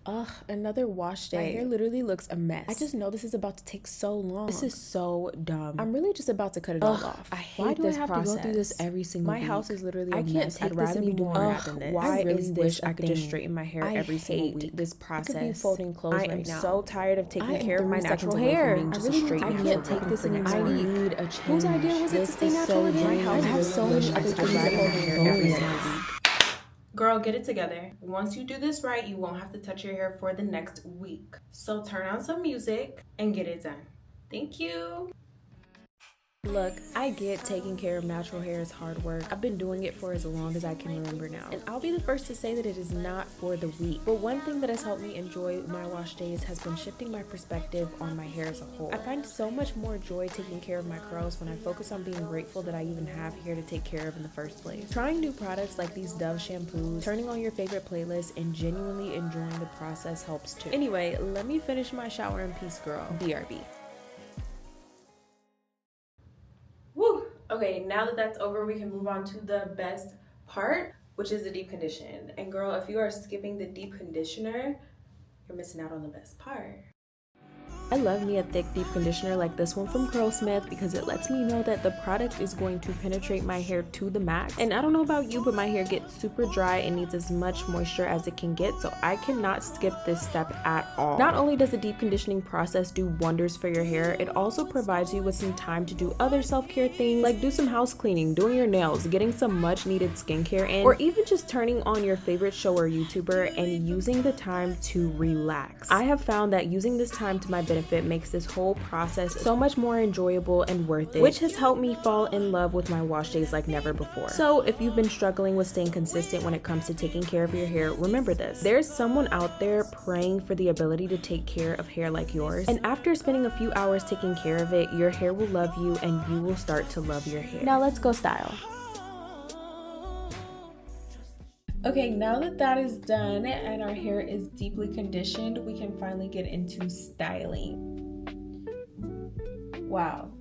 Ugh, another wash day. My hair literally looks a mess. I just know this is about to take so long. This is so dumb. I'm really just about to cut it all off. I hate this process. Why do I have to go through this every single week? My house is literally a mess. I'd rather be doing that than this. Why I really wish I could just straighten my hair every single week. This process. I could be folding clothes right now. I am so tired of taking care of my natural hair. I can't take this anymore. I need a change. Whose idea was it to stay natural again? I have so many other things that hold my hair every single week. Girl, get it together. Once you do this right, you won't have to touch your hair for the next week. So turn on some music and get it done. Thank you. Look, I get taking care of natural hair is hard work. I've been doing it for as long as I can remember now. And I'll be the first to say that it is not for the weak. But one thing that has helped me enjoy my wash days has been shifting my perspective on my hair as a whole. I find so much more joy taking care of my curls when I focus on being grateful that I even have hair to take care of in the first place. Trying new products like these Dove shampoos, turning on your favorite playlist, and genuinely enjoying the process helps too. Anyway, let me finish my shower in peace, girl. BRB. Okay, now that that's over, we can move on to the best part, which is the deep condition. And girl, if you are skipping the deep conditioner, you're missing out on the best part. I love me a thick deep conditioner like this one from Curlsmith because it lets me know that the product is going to penetrate my hair to the max. And I don't know about you, but my hair gets super dry and needs as much moisture as it can get, so I cannot skip this step at all. Not only does the deep conditioning process do wonders for your hair, it also provides you with some time to do other self-care things like do some house cleaning, doing your nails, getting some much needed skincare in, or even just turning on your favorite show or YouTuber and using the time to relax. I have found that using this time to my benefit makes this whole process so much more enjoyable and worth it, which has helped me fall in love with my wash days like never before. So if you've been struggling with staying consistent when it comes to taking care of your hair, remember this: there's someone out there praying for the ability to take care of hair like yours, and after spending a few hours taking care of it, your hair will love you and you will start to love your hair. Now let's go style. Okay, now that that is done and our hair is deeply conditioned, we can finally get into styling. Wow,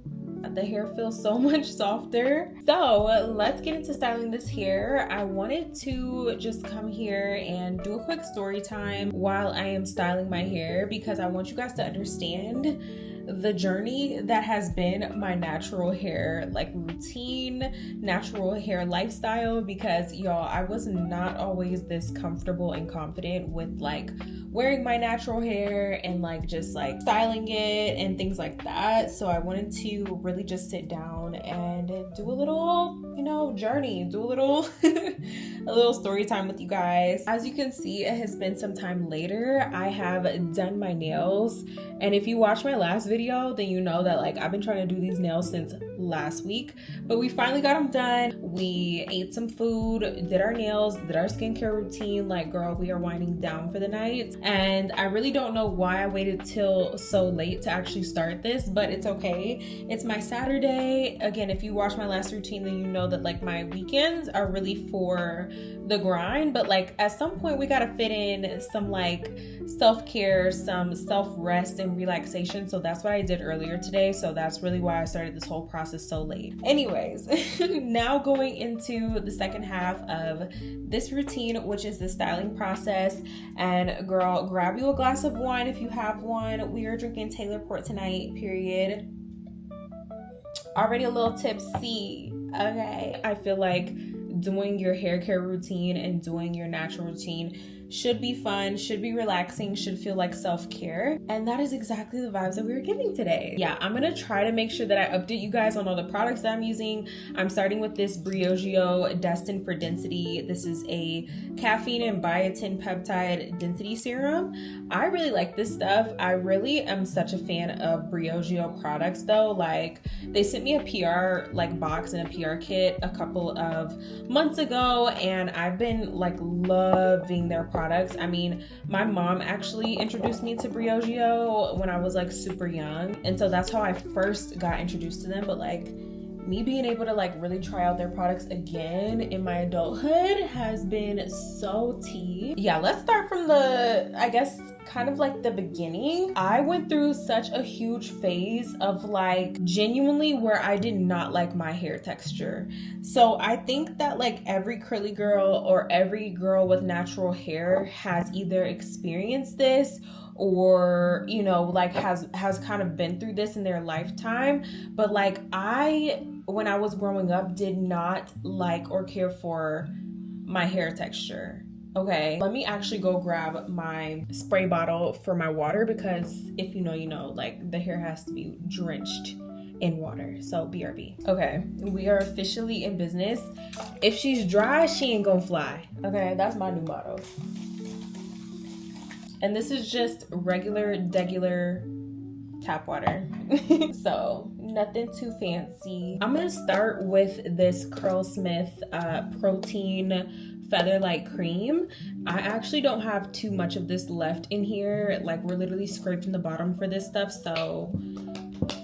the hair feels so much softer. So let's get into styling this hair. I wanted to just come here and do a quick story time while I am styling my hair because I want you guys to understand the journey that has been my natural hair like routine, natural hair lifestyle, because y'all, I was not always this comfortable and confident with like wearing my natural hair and like just like styling it and things like that. So I wanted to really just sit down and do a little, you know, journey, do a little a little story time with you guys. As you can see, it has been some time later. I have done my nails, and if you watch my last video, then you know that like I've been trying to do these nails since last week, but we finally got them done. We ate some food, did our nails, did our skincare routine. Like, girl, we are winding down for the night, and I really don't know why I waited till so late to actually start this, but it's okay. It's my Saturday. Again, if you watch my last routine, then you know that like my weekends are really for the grind, but like at some point we gotta fit in some like self-care, some self-rest and relaxation. So that's what I did earlier today. So that's really why I started this whole process so late. Anyways, now going into the second half of this routine, which is the styling process. And girl, grab you a glass of wine if you have one. We are drinking Taylor Port tonight, period. Already a little tipsy, okay? I feel like doing your hair care routine and doing your natural routine should be fun, should be relaxing, should feel like self-care. And that is exactly the vibes that we were giving today. Yeah, I'm gonna try to make sure that I update you guys on all the products that I'm using. I'm starting with this Briogeo Destined for Density. This is a caffeine and biotin peptide density serum. I really like this stuff. I really am such a fan of Briogeo products though. Like, they sent me a PR like box and a PR kit a couple of months ago, and I've been like loving their products. I mean, my mom actually introduced me to Briogeo when I was like super young, and so that's how I first got introduced to them. But like, me being able to like really try out their products again in my adulthood has been so tea. Yeah, let's start from the, I guess, kind of like the beginning. I went through such a huge phase of like genuinely where I did not like my hair texture. So I think that like every curly girl or every girl with natural hair has either experienced this or, you know, like has kind of been through this in their lifetime. But like when I was growing up, did not like or care for my hair texture. Okay, let me actually go grab my spray bottle for my water, because if you know, you know, like the hair has to be drenched in water. So BRB. Okay, we are officially in business. If she's dry, she ain't gonna fly. Okay, that's my new motto. And this is just regular tap water. So nothing too fancy. I'm gonna start with this Curlsmith protein featherlight cream. I actually don't have too much of this left in here. Like, we're literally scraping the bottom for this stuff. So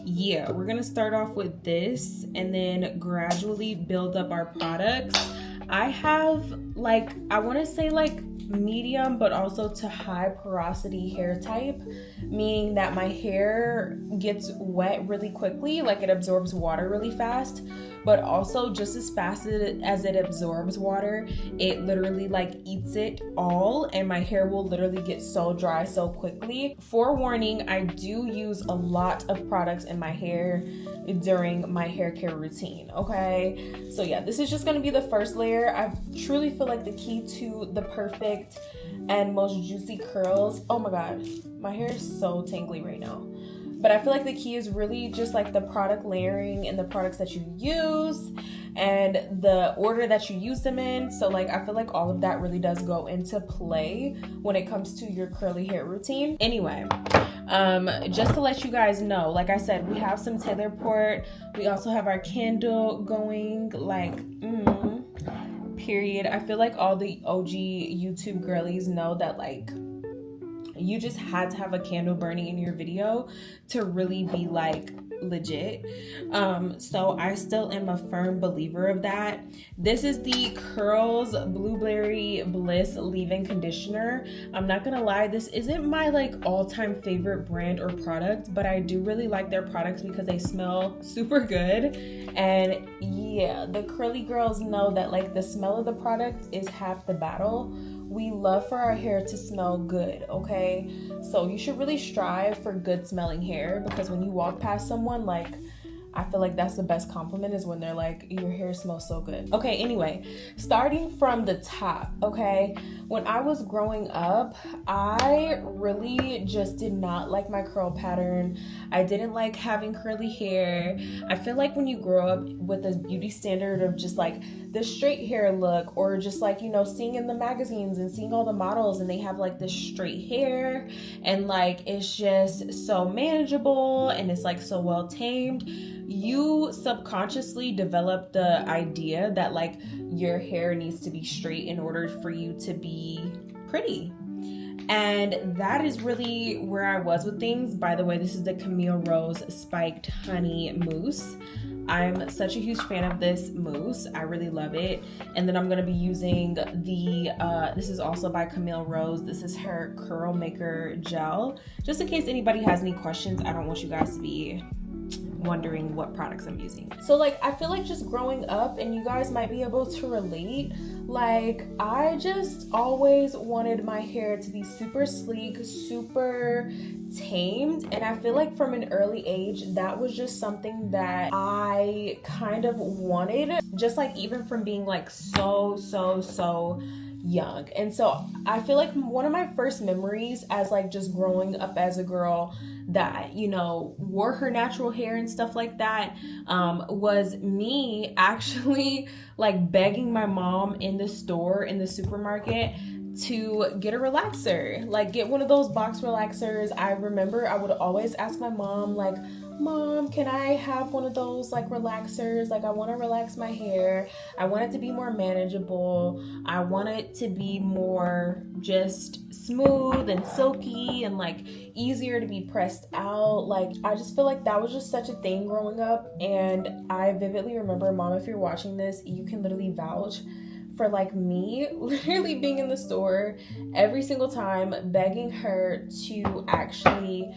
yeah, we're gonna start off with this and then gradually build up our products. I have like, I want to say like medium but also to high porosity hair type, meaning that my hair gets wet really quickly, like it absorbs water really fast, but also just as fast as it absorbs water, it literally like eats it all, and my hair will literally get so dry so quickly. Forewarning, I do use a lot of products in my hair during my hair care routine, okay? So yeah, this is just gonna be the first layer. I truly feel like the key to the perfect and most juicy curls, oh my god, my hair is so tangly right now. But I feel like the key is really just like the product layering and the products that you use and the order that you use them in. So like, I feel like all of that really does go into play when it comes to your curly hair routine. Anyway, just to let you guys know, like I said, we have some Taylor Port. We also have our candle going, like, period. I feel like all the OG YouTube girlies know that like, you just had to have a candle burning in your video to really be like legit. So I still am a firm believer of that. This is the Curls Blueberry Bliss leave-in conditioner. I'm not gonna lie, this isn't my like all-time favorite brand or product, but I do really like their products because they smell super good. And yeah, the curly girls know that like the smell of the product is half the battle. We love for our hair to smell good, okay? So you should really strive for good smelling hair, because when you walk past someone, like, I feel like that's the best compliment, is when they're like, your hair smells so good. Okay, anyway, starting from the top, okay? When I was growing up, I really just did not like my curl pattern. I didn't like having curly hair. I feel like when you grow up with a beauty standard of just like the straight hair look, or just like, you know, seeing in the magazines and seeing all the models and they have like this straight hair and like it's just so manageable and it's like so well tamed, you subconsciously develop the idea that like your hair needs to be straight in order for you to be pretty. And that is really where I was with things. By the way, this is the Camille Rose Spiked Honey Mousse. I'm such a huge fan of this mousse. I really love it. And then I'm going to be using the, this is also by Camille Rose. This is her Curl Maker Gel. Just in case anybody has any questions, I don't want you guys to be wondering what products I'm using. So like, I feel like just growing up, and you guys might be able to relate, like I just always wanted my hair to be super sleek, super tamed, and I feel like from an early age that was just something that I kind of wanted, just like even from being like so young. And so I feel like one of my first memories as like just growing up as a girl that, you know, wore her natural hair and stuff like that, was me actually like begging my mom in the store, in the supermarket, to get a relaxer, like get one of those box relaxers. I remember I would always ask my mom, like, Mom, can I have one of those like relaxers? Like, I want to relax my hair. I want it to be more manageable. I want it to be more just smooth and silky and like easier to be pressed out. Like, I just feel like that was just such a thing growing up. And I vividly remember, Mom, if you're watching this, you can literally vouch for like me literally being in the store every single time begging her to actually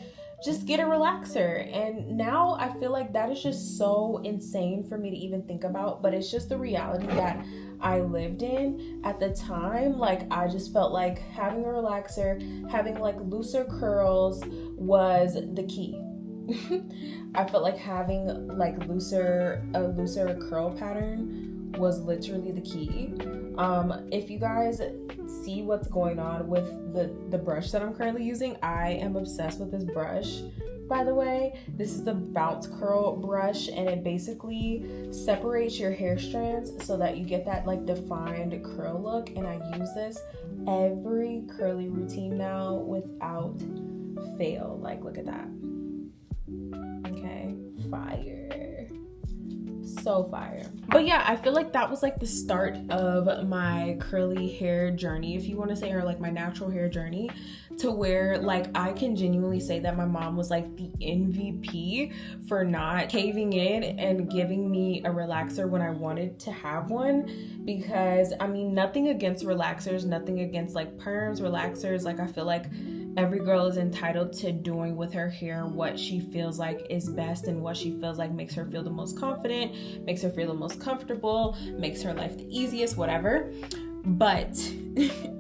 just get a relaxer. And now I feel like that is just so insane for me to even think about, but it's just the reality that I lived in at the time. Like, I just felt like having a relaxer, having like looser curls was the key. I felt like having like a looser curl pattern was literally the key. If you guys see what's going on with the brush that I'm currently using, I am obsessed with this brush, by the way. This is the Bounce Curl brush, and it basically separates your hair strands so that you get that like defined curl look. And I use this every curly routine now without fail. Like, look at that. Okay, fire. So fire. But yeah, I feel like that was like the start of my curly hair journey, if you want to say, or like my natural hair journey, to where like I can genuinely say that my mom was like the MVP for not caving in and giving me a relaxer when I wanted to have one. Because I mean, nothing against relaxers, nothing against like perms, relaxers. Like, I feel like every girl is entitled to doing with her hair what she feels like is best and what she feels like makes her feel the most confident, makes her feel the most comfortable, makes her life the easiest, whatever. But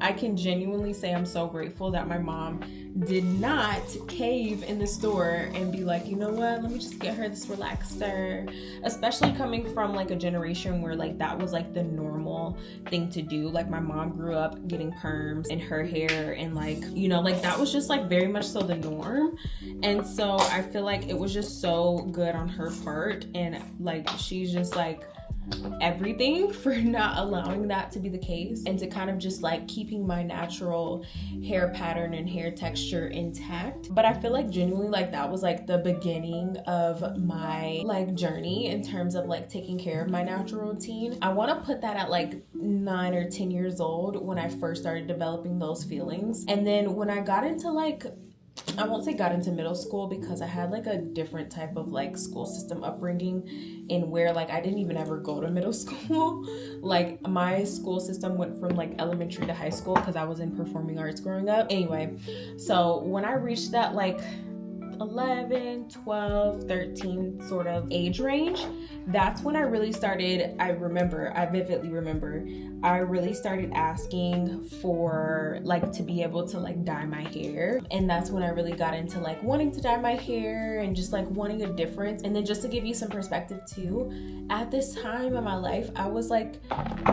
I can genuinely say I'm so grateful that my mom did not cave in the store and be like, you know what, let me just get her this relaxer. Especially coming from like a generation where like that was like the normal thing to do. Like, my mom grew up getting perms in her hair, and like, you know, like that was just like very much so the norm. And so I feel like it was just so good on her part, and like she's just like everything for not allowing that to be the case, and to kind of just like keeping my natural hair pattern and hair texture intact. But I feel like genuinely like that was like the beginning of my like journey in terms of like taking care of my natural routine. I want to put that at like 9 or 10 years old, when I first started developing those feelings. And then when I got into like, I won't say got into middle school, because I had like a different type of like school system upbringing, in where like I didn't even ever go to middle school. Like, my school system went from like elementary to high school, because I was in performing arts growing up. Anyway, so when I reached that like 11, 12, 13 sort of age range, that's when I really started, I vividly remember, I really started asking for like to be able to like dye my hair. And that's when I really got into like wanting to dye my hair and just like wanting a difference. And then just to give you some perspective too, at this time in my life, I was like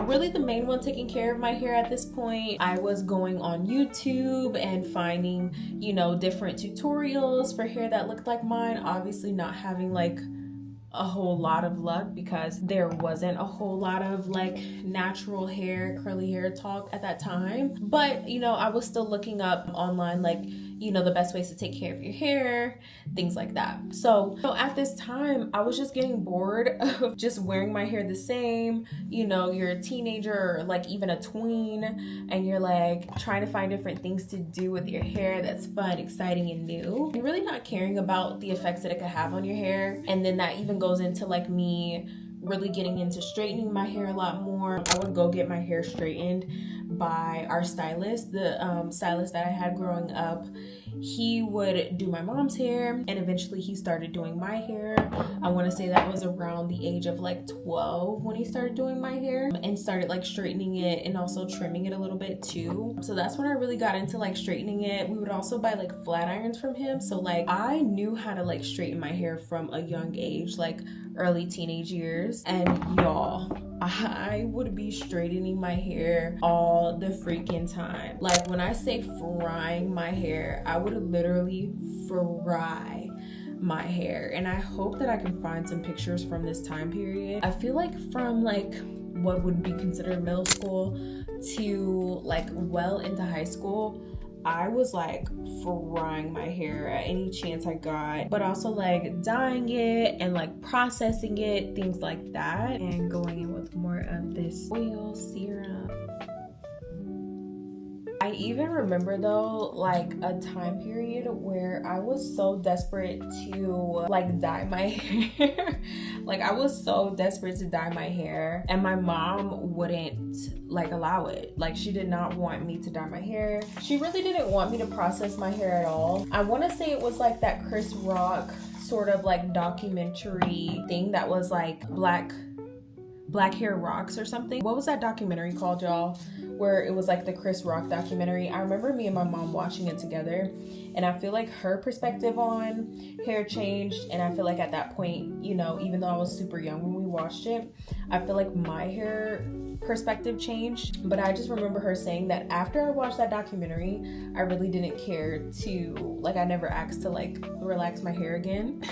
really the main one taking care of my hair at this point. I was going on YouTube and finding, you know, different tutorials for hair that looked like mine. Obviously not having like a whole lot of luck, because there wasn't a whole lot of like natural hair, curly hair talk at that time. But, you know, I was still looking up online like, you know, the best ways to take care of your hair, things like that. So at this time, I was just getting bored of just wearing my hair the same. You know, you're a teenager or like even a tween, and you're like trying to find different things to do with your hair that's fun, exciting, and new, and really not caring about the effects that it could have on your hair. And then that even goes into like me really getting into straightening my hair a lot more. I would go get my hair straightened by our stylist, the stylist that I had growing up. He would do my mom's hair, and eventually he started doing my hair. I want to say that was around the age of like 12 when he started doing my hair, and started like straightening it and also trimming it a little bit too. So that's when I really got into like straightening it. We would also buy like flat irons from him. So like I knew how to like straighten my hair from a young age, like early teenage years. And y'all, I would be straightening my hair all the freaking time. Like, when I say frying my hair, I would literally fry my hair. And I hope that I can find some pictures from this time period. I feel like from like what would be considered middle school to like well into high school, I was like frying my hair at any chance I got, but also like dyeing it and like processing it, things like that, and going in with more of this oil serum. I even remember though, like a time period where I was so desperate to like dye my hair. Like I was so desperate to dye my hair, and my mom wouldn't like allow it. Like she did not want me to dye my hair. She really didn't want me to process my hair at all. I want to say it was like that Chris Rock sort of like documentary thing that was like Black Hair Rocks or something. What was that documentary called, y'all? Where it was like the Chris Rock documentary. I remember me and my mom watching it together, and I feel like her perspective on hair changed. And I feel like at that point, you know, even though I was super young when we watched it, I feel like my hair perspective changed. But I just remember her saying that after I watched that documentary, I really didn't care to, like, I never asked to like relax my hair again.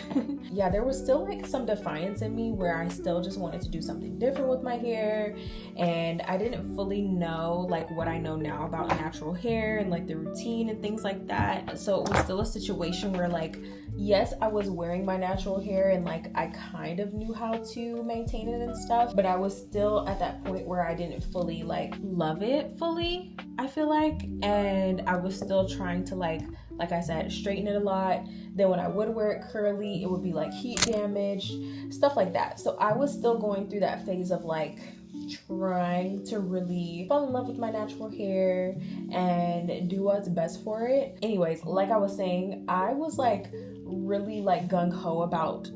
Yeah, there was still like some defiance in me where I still just wanted to do something different with my hair, and I didn't fully know like what I know now about natural hair and like the routine and things like that. So it was still a situation where like, yes, I was wearing my natural hair and like I kind of knew how to maintain it and stuff, but I was still at that point where I didn't fully like love it fully, I feel like, and I was still trying to like I said, straighten it a lot. Then when I would wear it curly, it would be like heat damage, stuff like that. So I was still going through that phase of like trying to really fall in love with my natural hair and do what's best for it. Anyways, like I was saying, I was like really like gung-ho about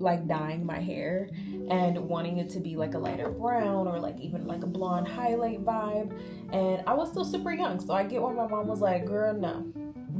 like dyeing my hair and wanting it to be like a lighter brown or like even like a blonde highlight vibe. And I was still super young, so I get why my mom was like, girl, no,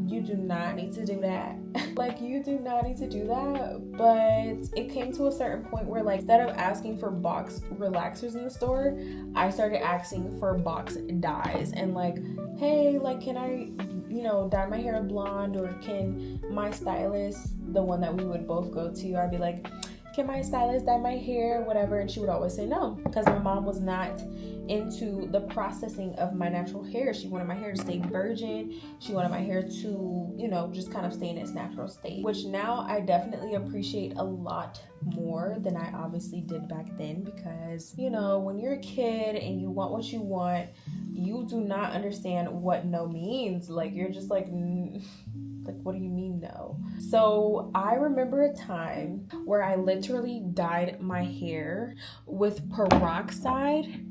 you do not need to do that. Like, you do not need to do that. But it came to a certain point where like, instead of asking for box relaxers in the store, I started asking for box dyes and like, hey, like, can I, you know, dye my hair blonde? Or can my stylist, the one that we would both go to, I'd be like, can my stylist dye my hair, whatever? And she would always say no, because my mom was not into the processing of my natural hair. She wanted my hair to stay virgin. She wanted my hair to, you know, just kind of stay in its natural state, which now I definitely appreciate a lot more than I obviously did back then, because, you know, when you're a kid and you want what you want, you do not understand what no means. Like, you're just like, like, what do you mean no? So I remember a time where I literally dyed my hair with peroxide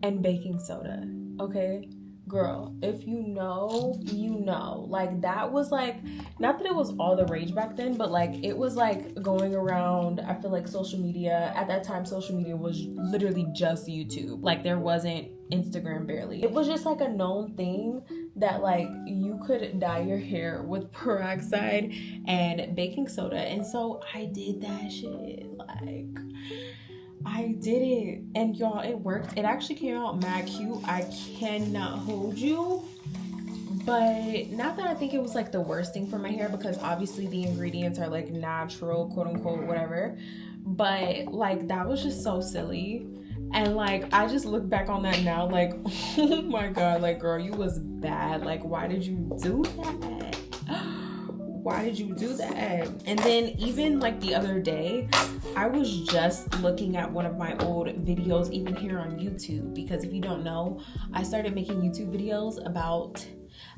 and baking soda. Okay, girl, if you know, you know. Like, that was like, not that it was all the rage back then, but like it was like going around. I feel like social media at that time, social media was literally just YouTube. Like, there wasn't Instagram, barely. It was just like a known thing that like you could dye your hair with peroxide and baking soda. And so I did that shit. Like, I did it, and y'all, it worked. It actually came out mad cute. I cannot hold you, but not that I think it was like the worst thing for my hair, because obviously the ingredients are like natural, quote unquote, whatever. But like, that was just so silly. And like, I just look back on that now like, oh my god, like, girl, you was bad. Like, why did you do that? Why did you do that? And then even like the other day, I was just looking at one of my old videos, even here on YouTube, because if you don't know, I started making YouTube videos about,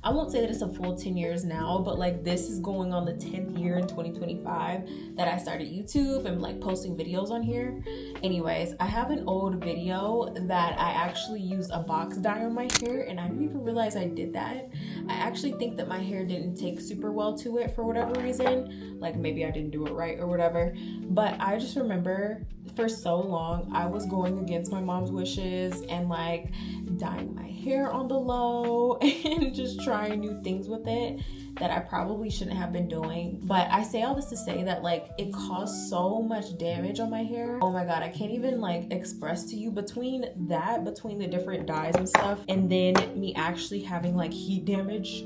I won't say that it's a full 10 years now, but like, this is going on the 10th year in 2025 that I started YouTube and like posting videos on here. Anyways, I have an old video that I actually used a box dye on my hair, and I didn't even realize I did that. I actually think that my hair didn't take super well to it for whatever reason. Like, maybe I didn't do it right or whatever. But I just remember for so long, I was going against my mom's wishes and like dyeing my hair on the low and just trying new things with it that I probably shouldn't have been doing. But I say all this to say that like, it caused so much damage on my hair. Oh my god, I can't even like express to you, between the different dyes and stuff, and then me actually having like heat damage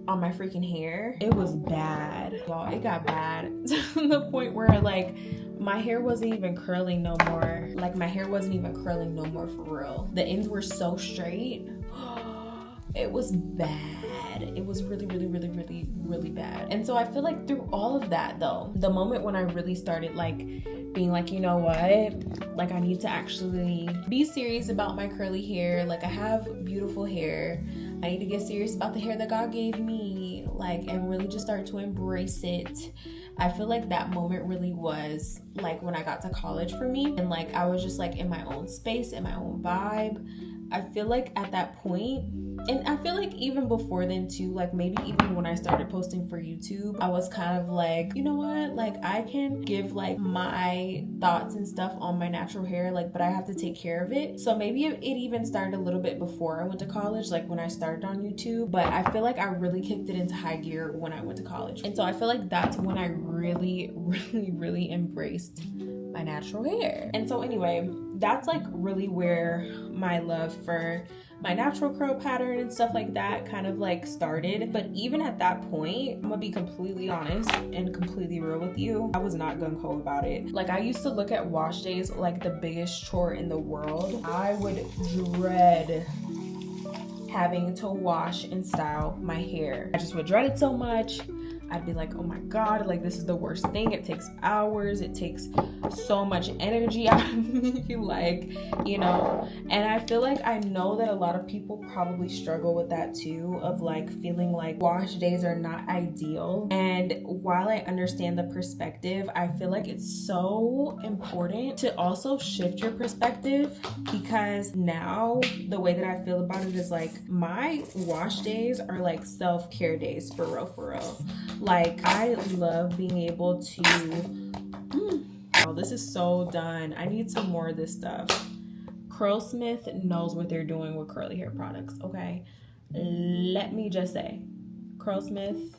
on my freaking hair. It was bad, y'all. It got bad to the point where like my hair wasn't even curling no more. Like my hair wasn't even curling no more for real. The ends were so straight. It was bad. It was really, really, really, really, really bad. And so I feel like through all of that though, the moment when I really started like being like, you know what, like I need to actually be serious about my curly hair. Like I have beautiful hair. I need to get serious about the hair that God gave me, like, and really just start to embrace it. I feel like that moment really was like when I got to college for me, and like I was just like in my own space, in my own vibe. I feel like at that point, and I feel like even before then too, like maybe even when I started posting for YouTube, I was kind of like, you know what, like I can give like my thoughts and stuff on my natural hair, like, but I have to take care of it. So maybe it even started a little bit before I went to college, like when I started on YouTube, but I feel like I really kicked it into high gear when I went to college. And so I feel like that's when I really, really, really embraced my natural hair. And so anyway, that's like really where my love for my natural curl pattern and stuff like that kind of like started. But even at that point, I'm gonna be completely honest and completely real with you, I was not gung-ho about it. Like I used to look at wash days like the biggest chore in the world. I would dread having to wash and style my hair. I just would dread it so much. I'd be like, oh my God, like this is the worst thing. It takes hours. It takes so much energy out of me, like, you know. And I feel like I know that a lot of people probably struggle with that too, of like feeling like wash days are not ideal. And while I understand the perspective, I feel like it's so important to also shift your perspective, because now the way that I feel about it is like my wash days are like self-care days, for real, for real. Like I love being able to oh, this is so done. I need some more of this stuff. Curlsmith knows what they're doing with curly hair products, okay? Let me just say, Curlsmith,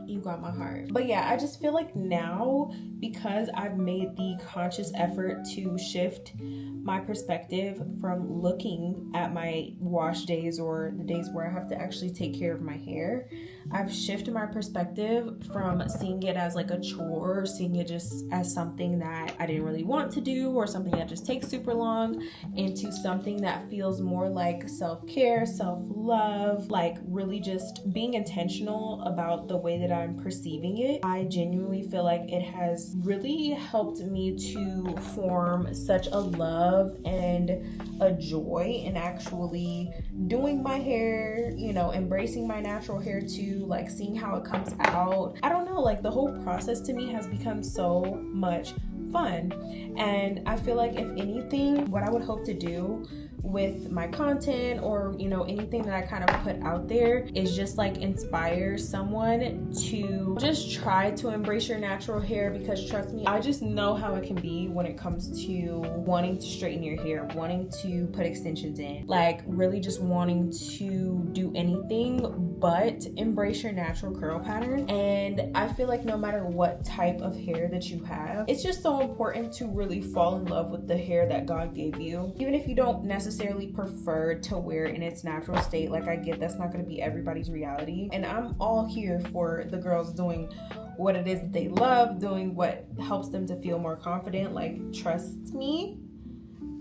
you got my heart. But yeah, I just feel like now, because I've made the conscious effort to shift my perspective from looking at my wash days or the days where I have to actually take care of my hair, I've shifted my perspective from seeing it as like a chore, seeing it just as something that I didn't really want to do or something that just takes super long, into something that feels more like self-care, self-love, like really just being intentional about the way that I'm perceiving it. I genuinely feel like it has really helped me to form such a love and a joy in actually doing my hair, you know, embracing my natural hair too, like seeing how it comes out. I don't know, like the whole process to me has become so much fun. And I feel like if anything, what I would hope to do with my content or, you know, anything that I kind of put out there is just like inspire someone to just try to embrace your natural hair, because trust me, I just know how it can be when it comes to wanting to straighten your hair, wanting to put extensions in, like really just wanting to do anything but embrace your natural curl pattern. And I feel like no matter what type of hair that you have, it's just so important to really fall in love with the hair that God gave you. Even if you don't necessarily prefer to wear it in its natural state, like I get that's not going to be everybody's reality. And I'm all here for the girls doing what it is that they love, doing what helps them to feel more confident. Like, trust me,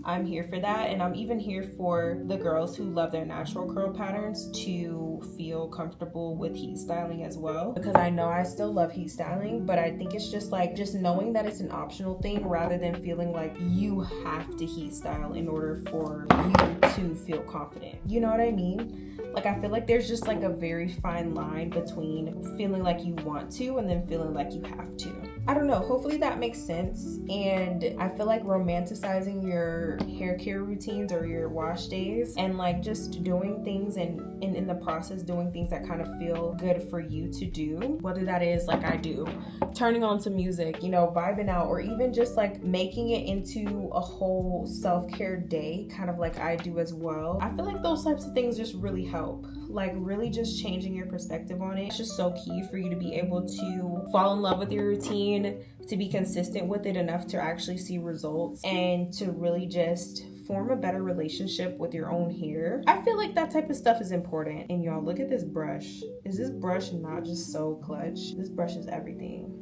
I'm here for that. And I'm even here for the girls who love their natural curl patterns to feel comfortable with heat styling as well, because I know I still love heat styling, but I think it's just like just knowing that it's an optional thing rather than feeling like you have to heat style in order for you to feel confident. You know what I mean? Like, I feel like there's just like a very fine line between feeling like you want to and then feeling like you have to. I don't know, hopefully that makes sense. And I feel like romanticizing your hair care routines or your wash days and like just doing things and in the process doing things that kind of feel good for you to do, whether that is like I do, turning on some music, you know, vibing out, or even just like making it into a whole self-care day, kind of like I do as well. I feel like those types of things just really help. Like really just changing your perspective on it. It's just so key for you to be able to fall in love with your routine, to be consistent with it enough to actually see results, and to really just form a better relationship with your own hair. I feel like that type of stuff is important. And y'all, look at this brush. Is this brush not just so clutch? This brush is everything.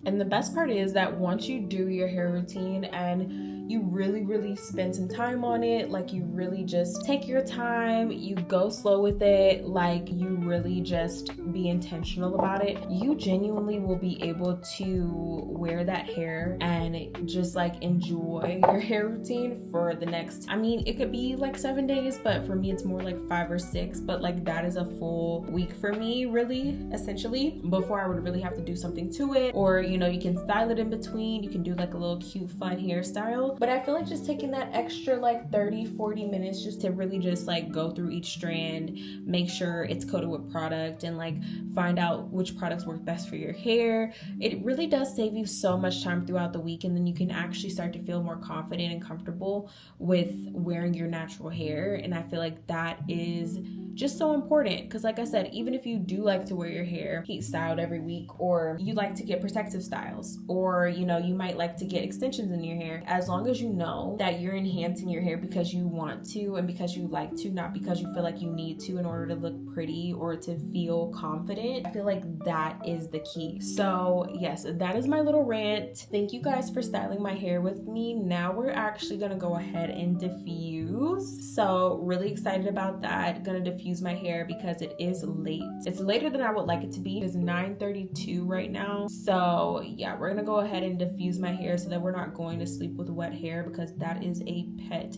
And the best part is that once you do your hair routine and you really spend some time on it, like you really just take your time, you go slow with it, like you really just be intentional about it, you genuinely will be able to wear that hair and just like enjoy your hair routine for the next, I mean, it could be like 7 days, but for me it's more like 5 or 6, but like that is a full week for me, really, essentially, before I would really have to do something to it. Or, you know, you can style it in between, you can do like a little cute fun hairstyle. But I feel like just taking that extra like 30-40 minutes just to really just like go through each strand, make sure it's coated with product, and like find out which products work best for your hair, it really does save you so much time throughout the week. And then you can actually start to feel more confident and comfortable with wearing your natural hair. And I feel like that is just so important, because like I said, even if you do like to wear your hair heat styled every week, or you like to get protective styles, or you know, you might like to get extensions in your hair, as long as you know that you're enhancing your hair because you want to and because you like to, not because you feel like you need to in order to look pretty or to feel confident, I feel like that is the key. So yes, that is my little rant. Thank you guys for styling my hair with me. Now we're actually gonna go ahead and diffuse. So really excited about that. Gonna diffuse my hair because it is late. It's later than I would like it to be. It's 9:32 right now. So yeah, we're gonna go ahead and diffuse my hair so that we're not going to sleep with wet hair, because that is a pet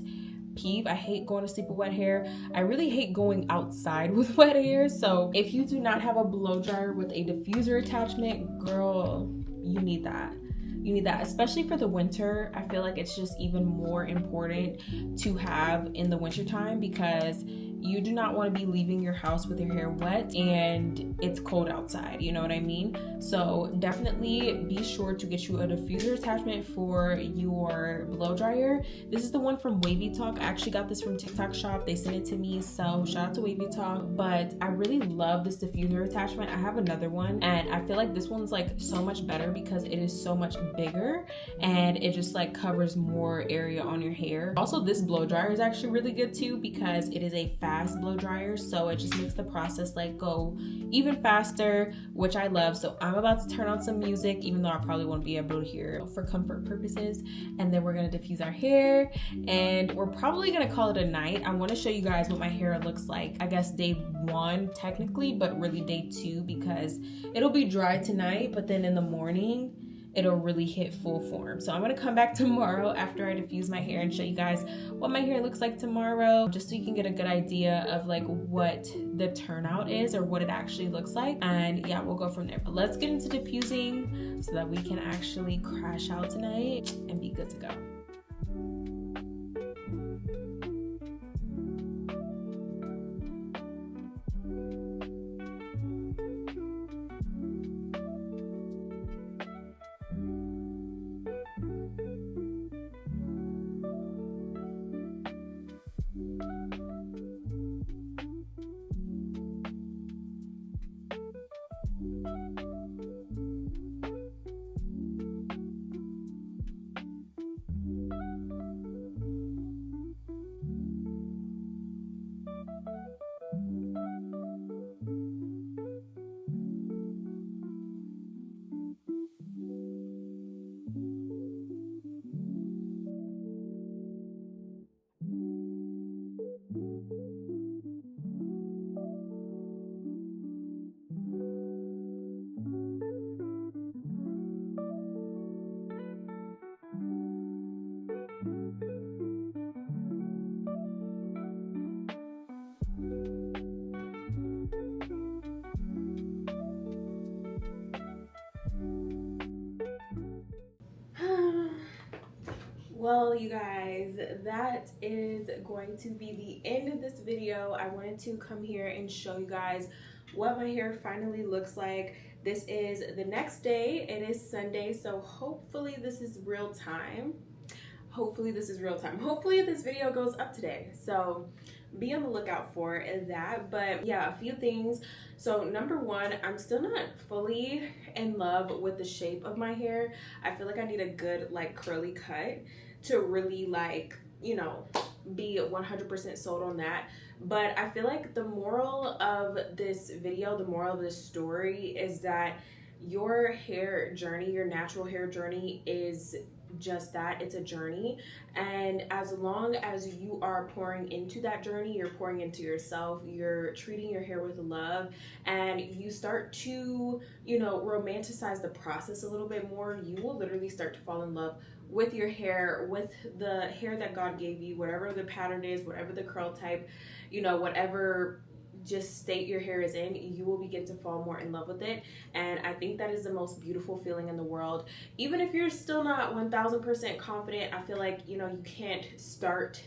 peeve. I hate going to sleep with wet hair. I really hate going outside with wet hair. So if you do not have a blow dryer with a diffuser attachment, girl, you need that. You need that, especially for the winter. I feel like it's just even more important to have in the winter time, because you do not want to be leaving your house with your hair wet and it's cold outside, you know what I mean? So definitely be sure to get you a diffuser attachment for your blow dryer. This is the one from Wavy Talk. I actually got this from TikTok Shop. They sent it to me, so shout out to Wavy Talk. But I really love this diffuser attachment. I have another one and I feel like this one's like so much better because it is so much bigger and it just like covers more area on your hair. Also, this blow dryer is actually really good too because it is a fast blow dryer, so it just makes the process like go even faster, which I love. So I'm about to turn on some music, even though I probably won't be able to hear for comfort purposes, and then we're gonna diffuse our hair and we're probably gonna call it a night. I want to show you guys what my hair looks like, I guess day 1 technically, but really day 2, because it'll be dry tonight, but then in the morning it'll really hit full form. So I'm gonna come back tomorrow after I diffuse my hair and show you guys what my hair looks like tomorrow, just so you can get a good idea of like what the turnout is or what it actually looks like. And yeah, we'll go from there. But let's get into diffusing so that we can actually crash out tonight and be good to go. Well, you guys, that is going to be the end of this video. I wanted to come here and show you guys what my hair finally looks like. This is the next day. It is Sunday, so hopefully this is real time. Hopefully this video goes up today. So be on the lookout for that. But yeah, a few things. So number one, I'm still not fully in love with the shape of my hair. I feel like I need a good like curly cut to really like, you know, be 100% sold on that. But I feel like the moral of this video, the moral of this story is that your hair journey, your natural hair journey is just that. It's a journey. And as long as you are pouring into that journey, you're pouring into yourself, you're treating your hair with love, and you start to, you know, romanticize the process a little bit more, you will literally start to fall in love with your hair, with the hair that God gave you, whatever the pattern is, whatever the curl type, you know, whatever just state your hair is in, you will begin to fall more in love with it. And I think that is the most beautiful feeling in the world. Even if you're still not 1000% confident, I feel like, you know, you can't start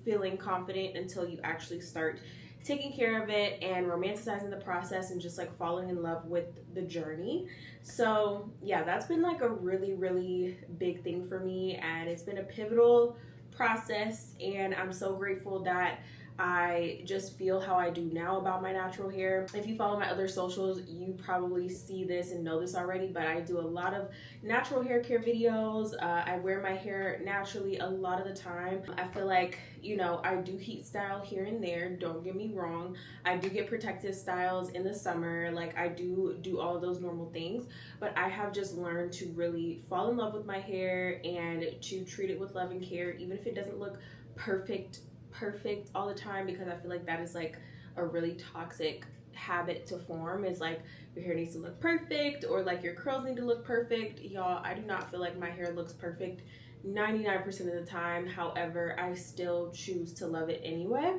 feeling confident until you actually start taking care of it and romanticizing the process and just like falling in love with the journey. So yeah, that's been like a really, really big thing for me, and it's been a pivotal process, and I'm so grateful that I just feel how I do now about my natural hair. If you follow my other socials, you probably see this and know this already, but I do a lot of natural hair care videos. I wear my hair naturally a lot of the time. I feel like, you know, I do heat style here and there, don't get me wrong. I do get protective styles in the summer, like I do all of those normal things, but I have just learned to really fall in love with my hair and to treat it with love and care, even if it doesn't look perfect all the time, because I feel like that is like a really toxic habit to form, is like your hair needs to look perfect or like your curls need to look perfect. Y'all, I do not feel like my hair looks perfect 99% of the time. However, I still choose to love it anyway.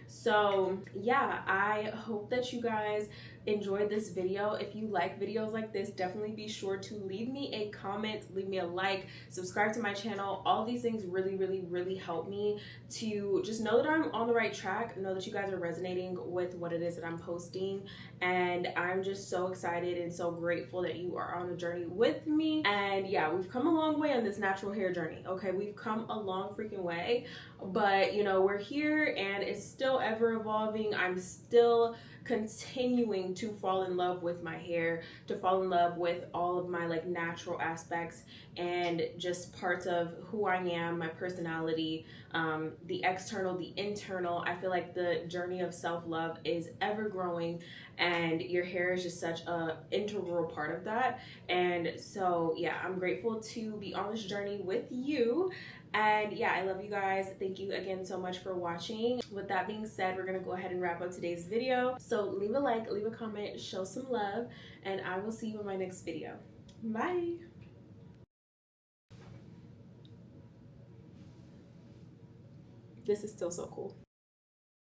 So yeah, I hope that you guys enjoyed this video. If you like videos like this, definitely be sure to leave me a comment, leave me a like, subscribe to my channel. All these things really, really, really help me to just know that I'm on the right track, know that you guys are resonating with what it is that I'm posting. And I'm just so excited and so grateful that you are on the journey with me. And yeah, we've come a long way on this natural hair journey, okay? We've come a long freaking way, but you know, we're here and it's still ever evolving. I'm still continuing to fall in love with my hair, to fall in love with all of my like natural aspects and just parts of who I am, my personality, the external, the internal. I feel like the journey of self-love is ever growing, and your hair is just such a integral part of that. And so yeah, I'm grateful to be on this journey with you. And yeah, I love you guys. Thank you again so much for watching. With that being said, we're gonna go ahead and wrap up today's video. So leave a like, leave a comment, show some love, and I will see you in my next video. Bye. This is still so cool.